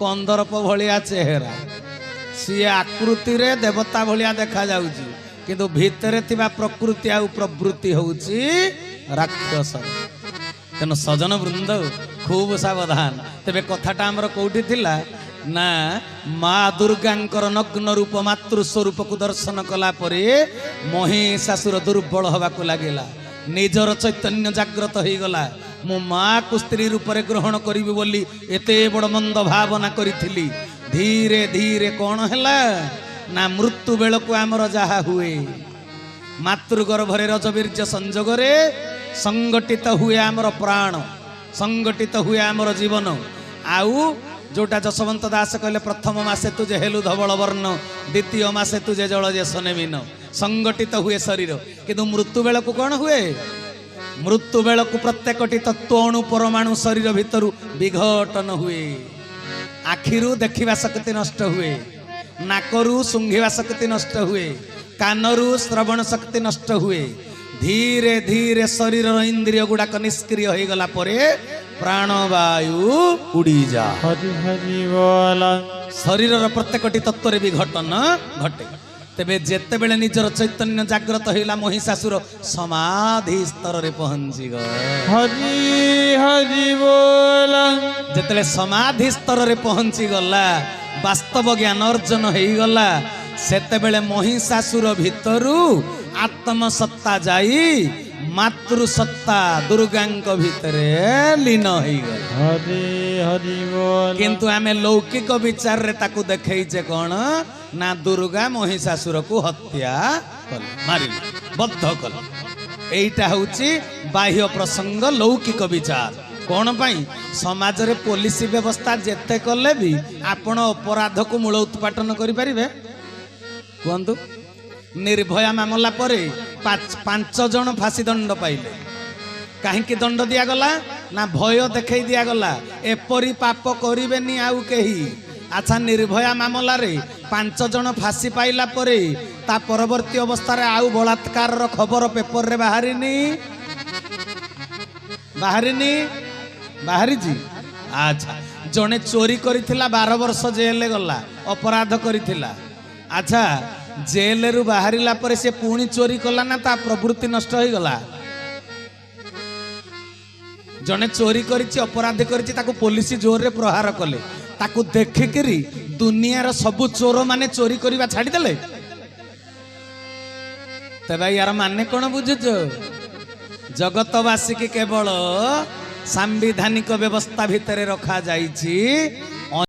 कंदरप भलिया चेहरा सी आकृति रे देवता भलिया देखा जाउची किंतु भितरे थिबा प्रकृति आ प्रवृत्ति होउची राक्षस। तेणु सजन वृंद खूब सावधान। तेबे कथाटा हमर कोउठी थिला ना माँ दुर्गांकर नग्न रूप मातृ स्वरूप को दर्शन कला परे महिषासुर दुर्बल हवा को लगिला निजर चैतन्य जाग्रत हो गला। मो माँ को स्त्री रूप में ग्रहण करी बोली एते बड़ मंद भावना करी धीरे धीरे कौन हैला ना मृत्यु बेल को आमर जहा हुए मातृगर्भरे रजवीर्य संजोग संगठित हुए आमर प्राण संगठित हुए आमर जीवन। आउ जोटा जशवंत दास कहले प्रथम मासे तुझे हेलु धवल वर्ण द्वितीय मासे तुझे जल जेसने मीन संगठित हुए शरीर किंतु मृत्यु बेल को कौन हुए मृत्यु बेल को प्रत्येकटी तत्व अणु परमाणु शरीर भितर विघटन हुए। आखिरु देखिबा शक्ति नष्ट हुए नाकरू सुंघिबा शक्ति नष्ट हुए कानरू श्रवण शक्ति नष्ट हुए धीरे धीरे शरीर इंद्रिय गुड़ाक निष्क्रिय हो गला परे प्राणवायु उड़ी जा शरीर प्रत्येकटी तत्व विघटन घटे। तेबे जेते बेले निजर चैतन्य जाग्रत होइला महिषासुर समाधि स्तर रे पहुंची हरि हरि बोल जेते समाधि स्तर रे पहुंची गला वास्तव ज्ञान अर्जन हो गला सेते बेले महिषासुर भितरु आत्मसत्ता जाई मातृसत्ता दुर्गांक भितरे लीन हो गला। किंतु आमे लौकिक विचार रे ताकू देखैचे कोन ना दुर्गा महिषासुर को हत्या कल मारिल बद्ध कल। एइटा होउची बाह्य प्रसंग लौकिक विचार कौन पाई समाज रे पुलिस व्यवस्था जेते कले भी आपण अपराध को मूल उत्पाटन करि परिबे कहतु। निर्भया मामला पर 5 जन फांसी दंड पाइले कहीं दंड दिगला ना भय देखई दिगला एपरी पाप करेनि आउ कही। अच्छा निर्भया मामला रे 5 जन फांसी पाइला परे ता परवर्ती अवस्था रे आउ बलात्कार खबर पेपर रे बाहरिनी बाहरिनी बाहरी जी। अच्छा जने चोरी करिथिला 12 वर्ष जेल गला अपराध करिथिला। अच्छा जेल रु बाहरिला परे से पुणी चोरी कला ना ता प्रवृत्ति नष्ट हो गला। जने चोरी करिछि अपराध करिछि ताको पुलिस जोर रे प्रहार कले ताको देखिकरी दुनिया रो सब चोर माने चोरी करिबा छाडी देले। ते भाई यार माने कोन बुझुछ जगतवासी के केवल सांविधानिक व्यवस्था भितर रखा जाइछि